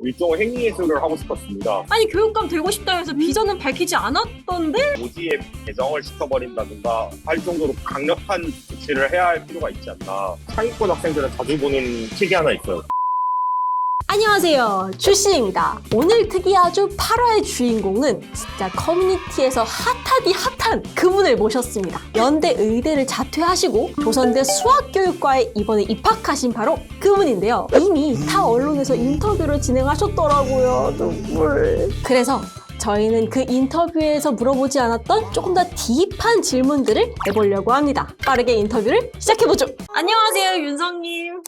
일종의 행위예술을 하고 싶었습니다. 아니 교육감 되고 싶다면서 비전은 밝히지 않았던데? 모지에 배정을 시켜버린다든가 할 정도로 강력한 조치를 해야 할 필요가 있지 않나. 상위권 학생들은 자주 보는 틱이 하나 있어요. 안녕하세요, 출신입니다. 오늘 특이아주 8화의 주인공은 진짜 커뮤니티에서 핫하디 핫한 그분을 모셨습니다. 연대 의대를 자퇴하시고 조선대 수학교육과에 이번에 입학하신 바로 그분인데요. 이미 타 언론에서 인터뷰를 진행하셨더라고요. 눈물. 그래서 저희는 그 인터뷰에서 물어보지 않았던 조금 더 딥한 질문들을 해보려고 합니다. 빠르게 인터뷰를 시작해보죠. 안녕하세요, 윤성님.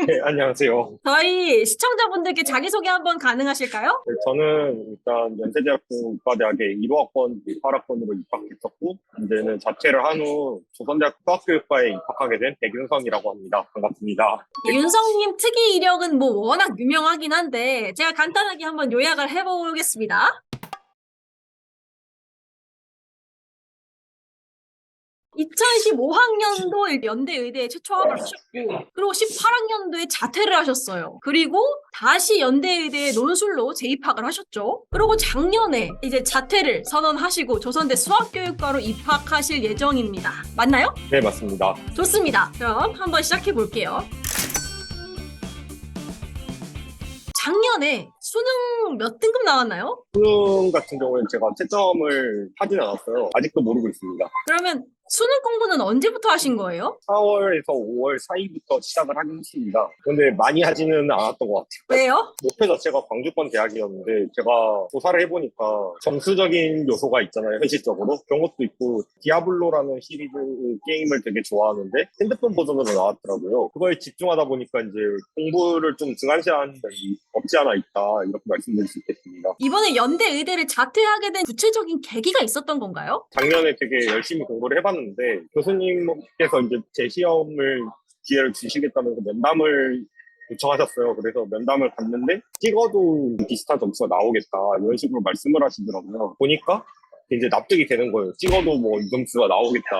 네, 안녕하세요. 저희 시청자분들께 자기소개 한번 가능하실까요? 네, 저는 일단 연세대학교 의과대학에 1호학번, 8학번으로 입학했었고 이제는 자퇴를 한 후 조선대학교 수학교육과에 입학하게 된 백윤성이라고 합니다. 반갑습니다. 윤성님 특이 이력은 뭐 워낙 유명하긴 한데 제가 간단하게 한번 요약을 해보겠습니다. 2015학년도 연대의대에 최초 합을 하셨고 그리고 18학년도에 자퇴를 하셨어요. 그리고 다시 연대의대에 논술로 재입학을 하셨죠. 그리고 작년에 이제 자퇴를 선언하시고 조선대 수학교육과로 입학하실 예정입니다. 맞나요? 네, 맞습니다. 좋습니다. 그럼 한번 시작해 볼게요. 작년에 수능 몇 등급 나왔나요? 수능 같은 경우에는 제가 채점을 하진 않았어요. 아직도 모르고 있습니다. 그러면 수능 공부는 언제부터 하신 거예요? 4월에서 5월 사이부터 시작을 하긴 했습니다. 근데 많이 하지는 않았던 것 같아요. 왜요? 목표 자체가 광주권 대학이었는데 제가 조사를 해보니까 정수적인 요소가 있잖아요, 현실적으로. 그런 것도 있고 디아블로라는 시리즈 게임을 되게 좋아하는데 핸드폰 버전으로 나왔더라고요. 그거에 집중하다 보니까 이제 공부를 좀 등한시하는 데 없지 않아 있다, 이렇게 말씀드릴 수 있겠습니다. 이번에 연대 의대를 자퇴하게 된 구체적인 계기가 있었던 건가요? 작년에 되게 열심히 공부를 해봤는데 교수님께서 이제 제 시험을 기회를 주시겠다면서 면담을 요청하셨어요. 그래서 면담을 갔는데 찍어도 비슷한 점수가 나오겠다, 이런 식으로 말씀을 하시더라고요. 보니까 이제 납득이 되는 거예요. 찍어도 뭐 이 점수가 나오겠다.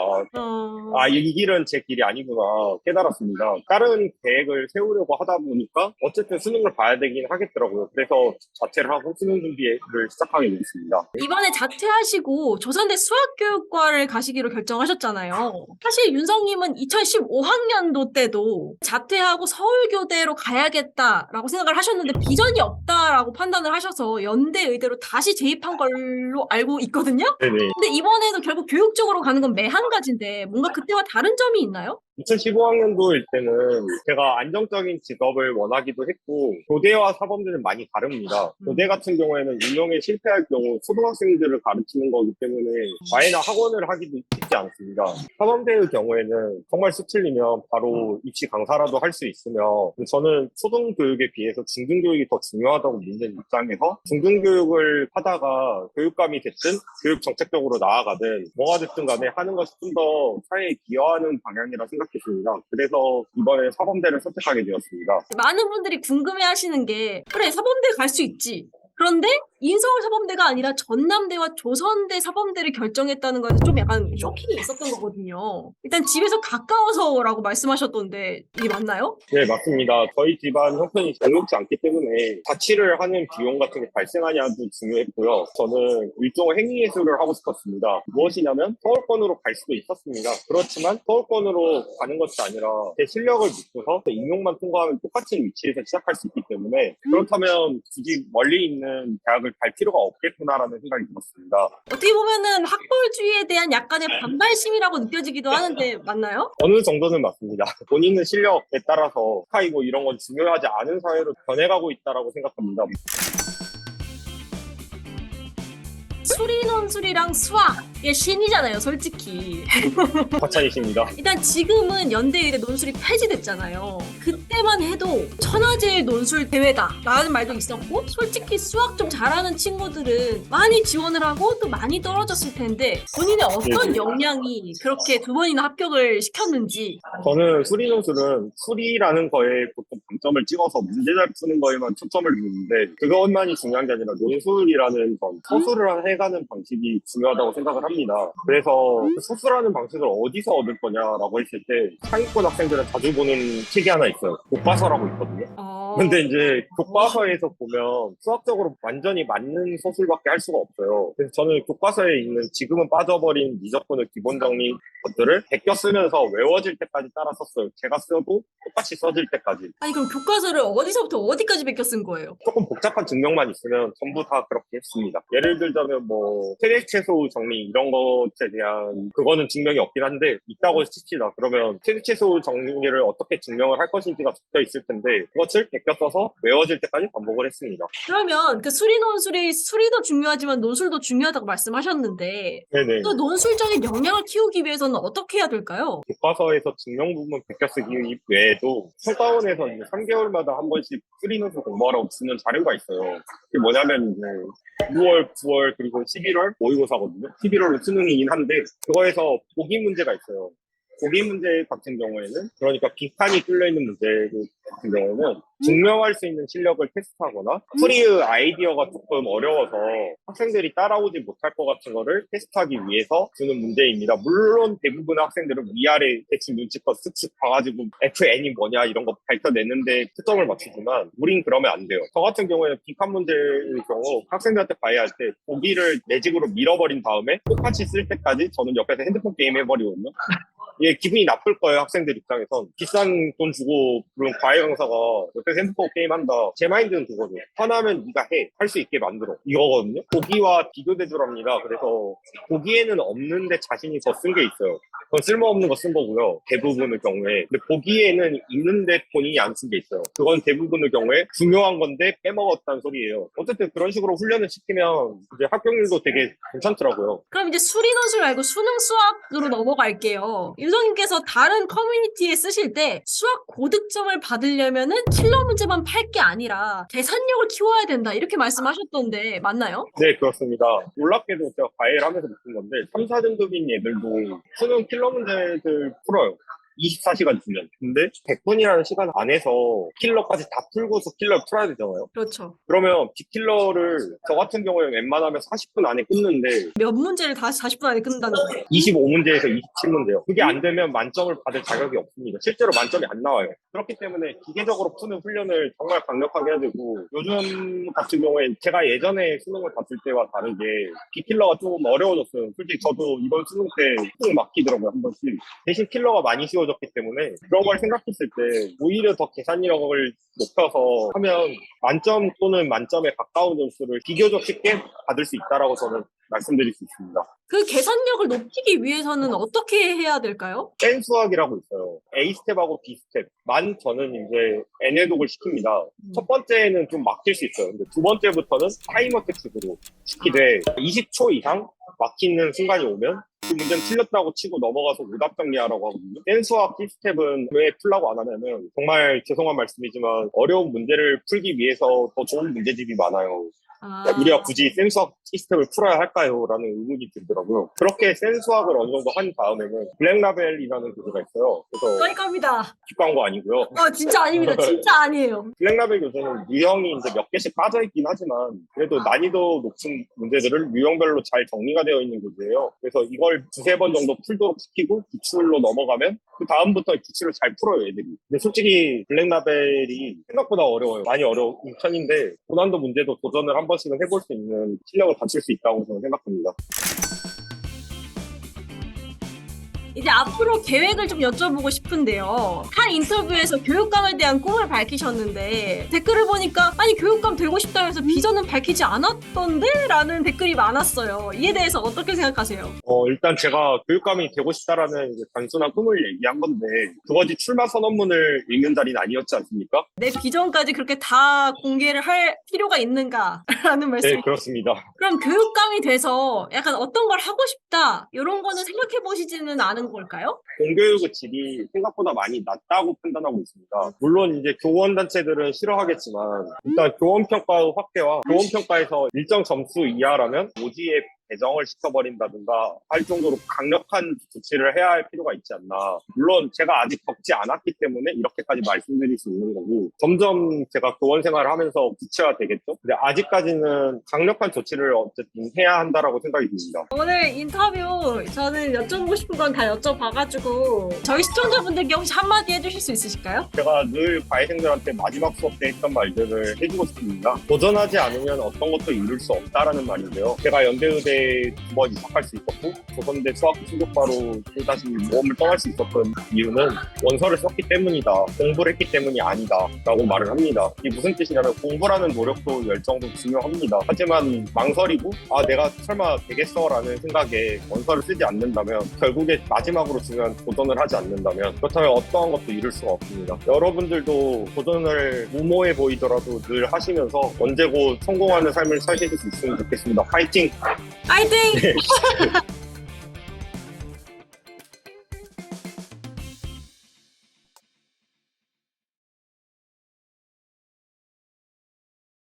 아, 이 길은 제 길이 아니구나 깨달았습니다. 다른 계획을 세우려고 하다 보니까 어쨌든 수능을 봐야 되긴 하겠더라고요. 그래서 자퇴를 하고 수능 준비를 시작하게 됐습니다. 이번에 자퇴하시고 조선대 수학교육과를 가시기로 결정하셨잖아요. 사실 윤성님은 2015학년도 때도 자퇴하고 서울교대로 가야겠다라고 생각을 하셨는데 비전이 없다라고 판단을 하셔서 연대 의대로 다시 재입한 걸로 알고 있거든요. 네네. 근데 이번에도 결국 교육적으로 가는 건 매한가지인데 뭔가 그때와 다른 점이 있나요? 2015학년도일 때는 제가 안정적인 직업을 원하기도 했고 교대와 사범대는 많이 다릅니다. 교대 같은 경우에는 운영에 실패할 경우 초등학생들을 가르치는 거기 때문에 과외나 학원을 하기도 쉽지 않습니다. 사범대의 경우에는 정말 수틀리면 바로 입시 강사라도 할 수 있으며 저는 초등교육에 비해서 중등교육이 더 중요하다고 믿는 입장에서 중등교육을 하다가 교육감이 됐든 교육 정책적으로 나아가든 뭐가 됐든 간에 하는 것이 좀 더 사회에 기여하는 방향이라 생각했습니다. 그래서 이번에 사범대를 선택하게 되었습니다. 많은 분들이 궁금해하시는 게 그래 사범대 갈 수 있지. 그런데 인서울 사범대가 아니라 전남대와 조선대 사범대를 결정했다는 거에서 좀 약간 쇼킹이 있었던 거거든요. 일단 집에서 가까워서라고 말씀하셨던데 이게 맞나요? 네, 맞습니다. 저희 집안 형편이 녹록지 않기 때문에 자취를 하는 비용 같은 게 발생하냐도 중요했고요. 저는 일종의 행위예술을 하고 싶었습니다. 무엇이냐면 서울권으로 갈 수도 있었습니다. 그렇지만 서울권으로 가는 것이 아니라 제 실력을 믿고서 임용만 통과하면 똑같은 위치에서 시작할 수 있기 때문에 그렇다면 굳이 멀리 있는 대학을 갈 필요가 없겠구나라는 생각이 들었습니다. 어떻게 보면은 학벌주의에 대한 약간의 반발심이라고 느껴지기도 하는데 맞나요? 어느 정도는 맞습니다. 본인의 실력에 따라서 스카이고 이런 건 중요하지 않은 사회로 변해가고 있다고 생각합니다. 수리논술이랑 수학의 신이잖아요, 솔직히. 과찬이십니다. 일단 지금은 연대의대 논술이 폐지됐잖아요. 그때만 해도 천하제일 논술 대회다라는 말도 있었고 솔직히 수학 좀 잘하는 친구들은 많이 지원을 하고 또 많이 떨어졌을 텐데 본인의 어떤 역량이 그렇게 두 번이나 합격을 시켰는지. 저는 수리논술은 수리라는 거에 보통 방점을 찍어서 문제 잘 푸는 거에만 초점을 두는데 그것만이 중요한 게 아니라 논술이라는 건 서술을 해가는 방식이 중요하다고 생각을 합니다. 그래서 그 서술하는 방식을 어디서 얻을 거냐라고 했을 때 상위권 학생들은 자주 보는 책이 하나 있어요. 교과서라고 있거든요. 근데 이제 교과서에서 보면 수학적으로 완전히 맞는 소술밖에 할 수가 없어요. 그래서 저는 교과서에 있는 지금은 빠져버린 미적분의 기본 정리 것들을 베껴 쓰면서 외워질 때까지 따라 썼어요. 제가 써도 똑같이 써질 때까지. 아니 그럼 교과서를 어디서부터 어디까지 베껴 쓴 거예요? 조금 복잡한 증명만 있으면 전부 다 그렇게 했습니다. 예를 들자면 뭐 세액 채소 정리 이런 것에 대한 그거는 증명이 없긴 한데 있다고 칩시다. 그러면 세액 채소 정리를 어떻게 증명을 할 것인지가 적혀 있을 텐데 그것을 베껴 써서 외워질 때까지 반복을 했습니다. 그러면 그 수리 논술이 수리도 중요하지만 논술도 중요하다고 말씀하셨는데 네네. 그 논술적인 역량을 키우기 위해서는 어떻게 해야 될까요? 교과서에서 증명 부분 베껴 쓰기 외에도 철다원에서 이제 3개월마다 한 번씩 쓰리노트 공부하라고 주는 자료가 있어요. 그게 뭐냐면 이제 6월, 9월 그리고 11월 모의고사거든요. 11월은 수능이긴 한데 그거에서 보기 문제가 있어요. 보기 문제 같은 경우에는 그러니까 빈칸이 뚫려있는 문제 같은 경우는 증명할 수 있는 실력을 테스트하거나 프리의 아이디어가 조금 어려워서 학생들이 따라오지 못할 것 같은 거를 테스트하기 위해서 주는 문제입니다. 물론 대부분의 학생들은 위아래 대충 눈치껏 쓱쓱 봐가지고 FN이 뭐냐 이런 거 밝혀내는데 초점을 맞추지만 우린 그러면 안 돼요. 저 같은 경우에는 빈칸 문제의 경우 학생들한테 봐야 할 때 보기를 매직으로 밀어버린 다음에 똑같이 쓸 때까지 저는 옆에서 핸드폰 게임 해버리거든요. 이게 기분이 나쁠 거예요, 학생들 입장에선. 비싼 돈 주고, 물론 과외 강사가 옆에서 핸드폰 게임 한다. 제 마인드는 그거죠. 화나면 네가 해. 할 수 있게 만들어. 이거거든요. 보기와 비교대조랍니다. 그래서 보기에는 없는데 자신이 더 쓴 게 있어요. 그건 쓸모없는 거 쓴 거고요. 대부분의 경우에. 근데 보기에는 있는데 본인이 안 쓴 게 있어요. 그건 대부분의 경우에 중요한 건데 빼먹었다는 소리예요. 어쨌든 그런 식으로 훈련을 시키면 이제 합격률도 되게 괜찮더라고요. 그럼 이제 수리 논술 말고 수능 수학으로 넘어갈게요. 유성님께서 다른 커뮤니티에 쓰실 때 수학 고득점을 받으려면은 킬러 문제만 팔 게 아니라 계산력을 키워야 된다 이렇게 말씀하셨던데 맞나요? 네, 그렇습니다. 놀랍게도 제가 과외를 하면서 느낀 건데 3, 4등급인 애들도 수능 킬러 문제들 풀어요. 24시간 주면. 근데 100분이라는 시간 안에서 킬러까지 다 풀고서 킬러를 풀어야 되잖아요. 그렇죠. 그러면 빅킬러를 저 같은 경우에 웬만하면 40분 안에 끊는데 몇 문제를 다시 40분 안에 끝낸다는 거예요? 25문제에서 27문제요. 그게 안 되면 만점을 받을 자격이 없습니다. 실제로 만점이 안 나와요. 그렇기 때문에 기계적으로 푸는 훈련을 정말 강력하게 해야 되고 요즘 같은 경우에 제가 예전에 수능을 봤을 때와 다르게 빅킬러가 조금 어려워졌어요. 솔직히 저도 이번 수능 때 수능 막히더라고요, 한 번씩. 대신 킬러가 많이 쉬워졌기 때문에 그런 걸 생각했을 때 오히려 더 계산력을 높여서 하면 만점 또는 만점에 가까운 점수를 비교적 쉽게 받을 수 있다라고 저는 말씀드릴 수 있습니다. 그 계산력을 높이기 위해서는 어떻게 해야 될까요? 센 수학이라고 있어요. A 스텝하고 B 스텝만 저는 이제 N 회독을 시킵니다. 첫 번째는 좀 막힐 수 있어요. 근데 두 번째부터는 타이머 택식으로 시키되 20초 이상 막히는 순간이 오면 그 문제는 틀렸다고 치고 넘어가서 오답 정리하라고 하거든요. 센 수학 B 스텝은 왜 풀라고 안 하냐면 정말 죄송한 말씀이지만 어려운 문제를 풀기 위해서 더 좋은 문제집이 많아요. 우리가 굳이 센 수학 시스템을 풀어야 할까요? 라는 의문이 들더라고요. 그렇게 센 수학을 어느 정도 한 다음에는 블랙라벨이라는 교재가 있어요. 그래서 그러니까입니다. 뒷광고 아니고요. 진짜 아닙니다. 진짜 아니에요. 블랙라벨 교재는 유형이 이제 몇 개씩 빠져있긴 하지만 그래도 난이도 높은 문제들을 유형별로 잘 정리가 되어 있는 교재예요. 그래서 이걸 두세 번 정도 풀도록 시키고 기출로 넘어가면 그 다음부터 기출을 잘 풀어요, 애들이. 근데 솔직히 블랙라벨이 생각보다 어려워요. 많이 어려운 편인데 고난도 문제도 도전을 한 번씩은 해볼 수 있는 실력을 갖출 수 있다고 저는 생각합니다. 이제 앞으로 계획을 좀 여쭤보고 싶은데요. 한 인터뷰에서 교육감에 대한 꿈을 밝히셨는데 댓글을 보니까 아니 교육감 되고 싶다면서 비전은 밝히지 않았던데? 라는 댓글이 많았어요. 이에 대해서 어떻게 생각하세요? 일단 제가 교육감이 되고 싶다라는 이제 단순한 꿈을 얘기한 건데 그것이 출마 선언문을 읽는 자리는 아니었지 않습니까? 내 비전까지 그렇게 다 공개를 할 필요가 있는가? 라는 말씀. 네, 그렇습니다. 그럼 교육감이 돼서 약간 어떤 걸 하고 싶다 이런 거는 생각해 보시지는 않은 걸까요? 공교육의 질이 생각보다 많이 낮다고 판단하고 있습니다. 물론 이제 교원단체들은 싫어하겠지만 일단 교원평가 확대와 교원평가에서 일정 점수 이하라면 오지에 배정을 시켜버린다든가 할 정도로 강력한 조치를 해야 할 필요가 있지 않나. 물론 제가 아직 겪지 않았기 때문에 이렇게까지 말씀드릴 수 있는 거고 점점 제가 교원 생활을 하면서 구체화되겠죠. 근데 아직까지는 강력한 조치를 어쨌든 해야 한다라고 생각이 듭니다. 오늘 인터뷰 저는 여쭤보고 싶은 건 다 여쭤봐가지고 저희 시청자분들께 혹시 한마디 해주실 수 있으실까요? 제가 늘 과외생들한테 마지막 수업 때 했던 말들을 해주고 싶습니다. 도전하지 않으면 어떤 것도 이룰 수 없다라는 말인데요. 제가 연대의대에 2번 입학할 수 있었고 조선대 수학부 충격과로 또다시 모험을 떠날 수 있었던 이유는 원서를 썼기 때문이다. 공부를 했기 때문이 아니다. 라고 말을 합니다. 이게 무슨 뜻이냐면 공부라는 노력도 열정도 중요합니다. 하지만 망설이고 내가 설마 되겠어 라는 생각에 원서를 쓰지 않는다면 결국에 마지막으로 중요한 도전을 하지 않는다면 그렇다면 어떠한 것도 이룰 수가 없습니다. 여러분들도 도전을 무모해 보이더라도 늘 하시면서 언제고 성공하는 삶을 사실 수 있으면 좋겠습니다. 파이팅! 파이팅!